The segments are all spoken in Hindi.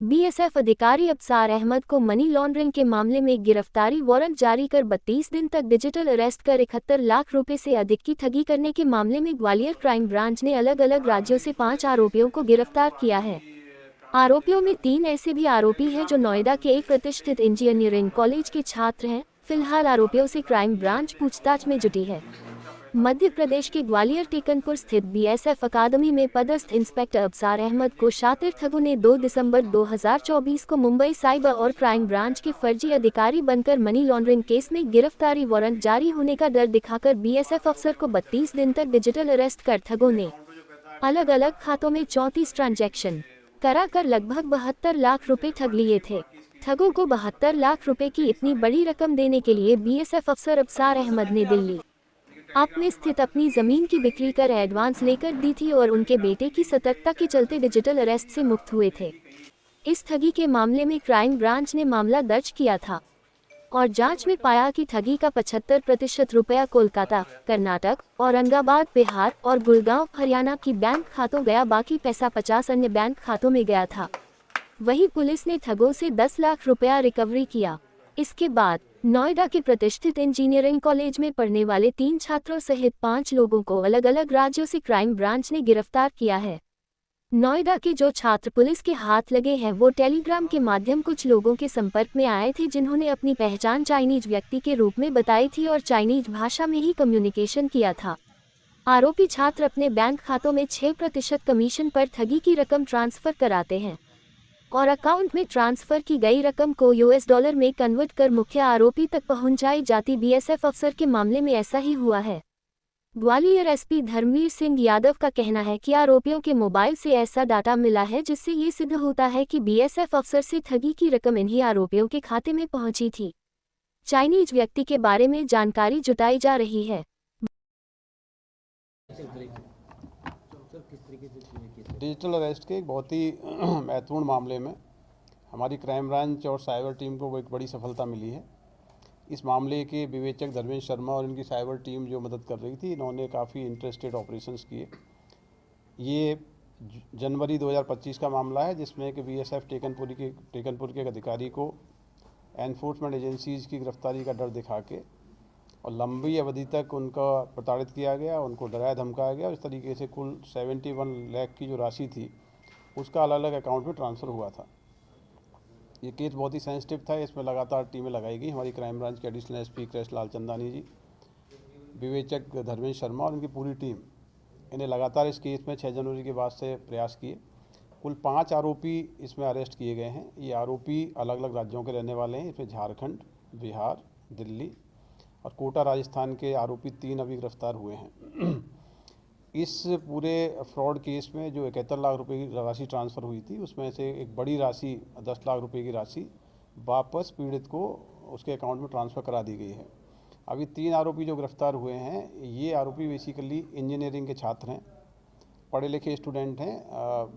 बीएसएफ अधिकारी अब्सार अहमद को मनी लॉन्ड्रिंग के मामले में गिरफ्तारी वारंट जारी कर 32 दिन तक डिजिटल अरेस्ट कर 71 लाख रुपए से अधिक की ठगी करने के मामले में ग्वालियर क्राइम ब्रांच ने अलग अलग राज्यों से 5 आरोपियों को गिरफ्तार किया है। आरोपियों में 3 ऐसे भी आरोपी हैं जो नोएडा के एक प्रतिष्ठित इंजीनियरिंग कॉलेज के छात्र हैं। फिलहाल आरोपियों से क्राइम ब्रांच पूछताछ में जुटी है। मध्य प्रदेश के ग्वालियर टेकनपुर स्थित बीएसएफ अकादमी में पदस्थ इंस्पेक्टर अब्सार अहमद को शातिर ठगों ने 2 दिसंबर 2024 को मुंबई साइबर और क्राइम ब्रांच के फर्जी अधिकारी बनकर मनी लॉन्ड्रिंग केस में गिरफ्तारी वारंट जारी होने का डर दिखाकर बीएसएफ अफसर को 32 दिन तक डिजिटल अरेस्ट कर ठगों ने अलग अलग खातों में 34 ट्रांजैक्शन कराकर लगभग 72 लाख रुपए ठग लिए थे। ठगों को 72 लाख रुपए की इतनी बड़ी रकम देने के लिए बीएसएफ अफसर अब्सार अहमद ने दिल्ली आप में स्थित अपनी जमीन की बिक्री कर एडवांस लेकर दी थी और उनके बेटे की सतर्कता के चलते डिजिटल अरेस्ट से मुक्त हुए थे। इस ठगी के मामले में क्राइम ब्रांच ने मामला दर्ज किया था और जांच में पाया कि ठगी का 75% रुपया कोलकाता, कर्नाटक, औरंगाबाद, बिहार और गुड़गांव, हरियाणा की बैंक खातों गया, बाकी पैसा 50 अन्य बैंक खातों में गया था। वहीं पुलिस ने ठगों से 10 लाख रुपया रिकवरी किया। इसके बाद नोएडा के प्रतिष्ठित इंजीनियरिंग कॉलेज में पढ़ने वाले 3 छात्रों सहित 5 लोगों को अलग अलग राज्यों से क्राइम ब्रांच ने गिरफ्तार किया है। नोएडा के जो छात्र पुलिस के हाथ लगे हैं वो टेलीग्राम के माध्यम कुछ लोगों के संपर्क में आए थे जिन्होंने अपनी पहचान चाइनीज व्यक्ति के रूप में बताई थी और चाइनीज भाषा में ही कम्युनिकेशन किया था। आरोपी छात्र अपने बैंक खातों में 6% कमीशन पर ठगी की रकम ट्रांसफर कराते हैं और अकाउंट में ट्रांसफर की गई रकम को यूएस डॉलर में कन्वर्ट कर मुख्य आरोपी तक पहुंचाई जाती। बीएसएफ अफसर के मामले में ऐसा ही हुआ है। ग्वालियर एसपी धर्मवीर सिंह यादव का कहना है कि आरोपियों के मोबाइल से ऐसा डाटा मिला है जिससे ये सिद्ध होता है कि बीएसएफ अफसर से ठगी की रकम इन्हीं आरोपियों के खाते में पहुंची थी। चाइनीज व्यक्ति के बारे में जानकारी जुटाई जा रही है। डिजिटल अरेस्ट के एक बहुत ही महत्वपूर्ण मामले में हमारी क्राइम ब्रांच और साइबर टीम को एक बड़ी सफलता मिली है। इस मामले के विवेचक धर्मेंद्र शर्मा और इनकी साइबर टीम जो मदद कर रही थी, इन्होंने काफ़ी इंटरेस्टेड ऑपरेशंस किए। ये जनवरी 2025 का मामला है जिसमें कि बीएसएफ टेकनपुर के एक अधिकारी को एनफोर्समेंट एजेंसीज़ की गिरफ्तारी का डर दिखा के और लंबी अवधि तक उनका प्रताड़ित किया गया, उनको डराया धमकाया गया और इस तरीके से कुल 71 लाख की जो राशि थी उसका अलग अलग अकाउंट में ट्रांसफ़र हुआ था। ये केस बहुत ही सेंसिटिव था, इसमें लगातार टीमें लगाई गई। हमारी क्राइम ब्रांच के एडिशनल एसपी कृष्ण लाल चंदानी जी, विवेचक धर्मेंद्र शर्मा और उनकी पूरी टीम, इन्हें लगातार इस केस में 6 जनवरी के बाद से प्रयास किए। कुल 5 आरोपी इसमें अरेस्ट किए गए हैं। ये आरोपी अलग अलग राज्यों के रहने वाले हैं। इसमें झारखंड, बिहार, दिल्ली और कोटा राजस्थान के आरोपी 3 अभी गिरफ्तार हुए हैं। इस पूरे फ्रॉड केस में जो 71 लाख रुपए की राशि ट्रांसफ़र हुई थी उसमें से एक बड़ी राशि 10 लाख रुपए की राशि वापस पीड़ित को उसके अकाउंट में ट्रांसफ़र करा दी गई है। अभी 3 आरोपी जो गिरफ्तार हुए हैं, ये आरोपी बेसिकली इंजीनियरिंग के छात्र हैं, पढ़े लिखे स्टूडेंट हैं।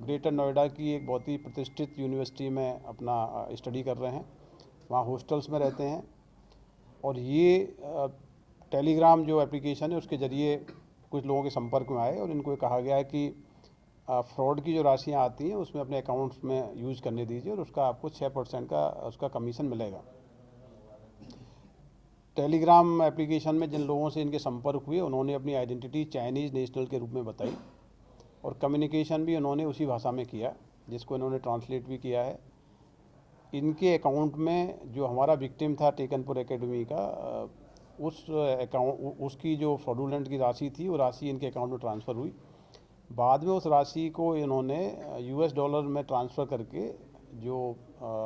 ग्रेटर नोएडा की एक बहुत ही प्रतिष्ठित यूनिवर्सिटी में अपना स्टडी कर रहे हैं, वहाँ हॉस्टल्स में रहते हैं और ये टेलीग्राम जो एप्लीकेशन है उसके ज़रिए कुछ लोगों के संपर्क में आए और इनको कहा गया है कि फ्रॉड की जो राशियाँ आती हैं उसमें अपने अकाउंट्स में यूज़ करने दीजिए और उसका आपको 6% का उसका कमीशन मिलेगा। टेलीग्राम एप्लीकेशन में जिन लोगों से इनके संपर्क हुए उन्होंने अपनी आइडेंटिटी चाइनीज़ नेशनल के रूप में बताई और कम्युनिकेशन भी उन्होंने उसी भाषा में किया जिसको इन्होंने ट्रांसलेट भी किया है। इनके अकाउंट में जो हमारा विक्टिम था टेकनपुर एकेडमी का, उस अकाउंट उसकी जो फ्रॉडुलेंट की राशि थी वो राशि इनके अकाउंट में ट्रांसफ़र हुई। बाद में उस राशि को इन्होंने यूएस डॉलर में ट्रांसफ़र करके जो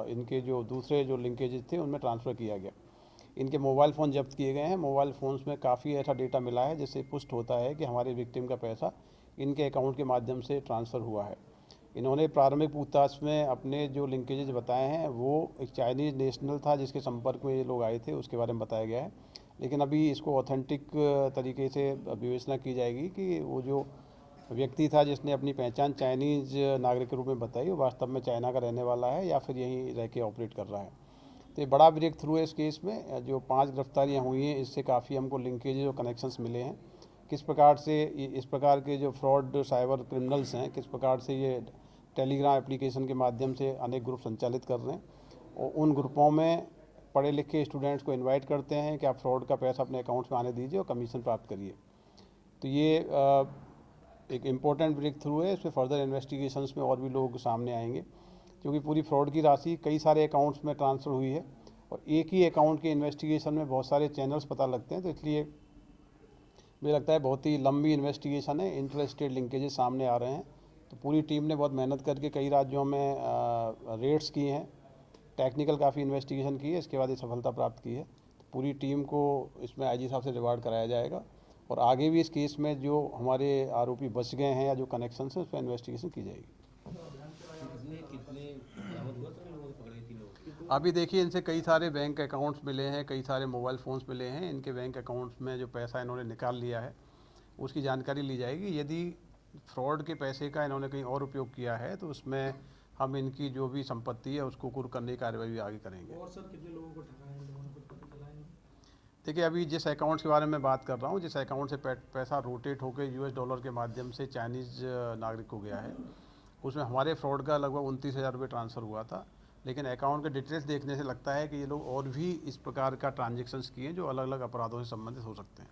इनके जो दूसरे जो लिंकेजेस थे उनमें ट्रांसफ़र किया गया। इनके मोबाइल फ़ोन जब्त किए गए हैं। मोबाइल फ़ोन्स में काफ़ी ऐसा डेटा मिला है जिससे पुष्ट होता है कि हमारे विक्टिम का पैसा इनके अकाउंट के माध्यम से ट्रांसफ़र हुआ है। इन्होंने प्रारंभिक पूछताछ में अपने जो लिंकेजेस बताए हैं वो एक चाइनीज़ नेशनल था जिसके संपर्क में ये लोग आए थे, उसके बारे में बताया गया है। लेकिन अभी इसको ऑथेंटिक तरीके से विवेचना की जाएगी कि वो जो व्यक्ति था जिसने अपनी पहचान चाइनीज़ नागरिक के रूप में बताई वो वास्तव में चाइना का रहने वाला है या फिर यहीं रह के ऑपरेट कर रहा है। तो ये बड़ा ब्रेक थ्रू है इस केस में। जो 5 गिरफ्तारियाँ हुई हैं इससे काफ़ी हमको लिंकेज और कनेक्शंस मिले हैं, किस प्रकार से इस प्रकार के जो फ्रॉड साइबर क्रिमिनल्स हैं किस प्रकार से ये टेलीग्राम एप्लीकेशन के माध्यम से अनेक ग्रुप संचालित कर रहे हैं और उन ग्रुपों में पढ़े लिखे स्टूडेंट्स को इनवाइट करते हैं कि आप फ्रॉड का पैसा अपने अकाउंट्स में आने दीजिए और कमीशन प्राप्त करिए। तो ये एक इम्पोर्टेंट ब्रेक थ्रू है। इसमें फर्दर इन्वेस्टिगेशंस में और भी लोग सामने आएंगे, क्योंकि पूरी फ्रॉड की राशि कई सारे अकाउंट्स में ट्रांसफ़र हुई है और एक ही अकाउंट के इन्वेस्टिगेशन में बहुत सारे चैनल्स पता लगते हैं। तो इसलिए मुझे लगता है बहुत ही लंबी इन्वेस्टिगेशन है, इंटर स्टेट लिंकेजेस सामने आ रहे हैं। तो पूरी टीम ने बहुत मेहनत करके कई राज्यों में रेड्स की हैं, टेक्निकल काफ़ी इन्वेस्टिगेशन की है, इसके बाद ये सफलता प्राप्त की है। तो पूरी टीम को इसमें आईजी साहब से रिवार्ड कराया जाएगा और आगे भी इस केस में जो हमारे आरोपी बच गए हैं या जो कनेक्शन है उस पर इन्वेस्टिगेशन की जाएगी। अभी देखिए, इनसे कई सारे बैंक अकाउंट्स मिले हैं, कई सारे मोबाइल फ़ोन्स मिले हैं। इनके बैंक अकाउंट्स में जो पैसा इन्होंने निकाल लिया है उसकी जानकारी ली जाएगी। यदि फ्रॉड के पैसे का इन्होंने कहीं और उपयोग किया है तो उसमें हम इनकी जो भी संपत्ति है उसको कुर्क करने की कार्रवाई भी आगे करेंगे। और सर कितने लोगों को ठगा है, इन लोगों ने कुछ पता चला है? देखिए, अभी जिस अकाउंट्स के बारे में बात कर रहा हूँ, जिस अकाउंट से पैसा रोटेट होकर US डॉलर के माध्यम से चाइनीज़ नागरिक को गया है, उसमें हमारे फ्रॉड का लगभग 29,000 रुपये ट्रांसफ़र हुआ था। लेकिन अकाउंट के डिटेल्स देखने से लगता है कि ये लोग और भी इस प्रकार का ट्रांजेक्शन्स किए हैं जो अलग अलग अपराधों से संबंधित हो सकते हैं।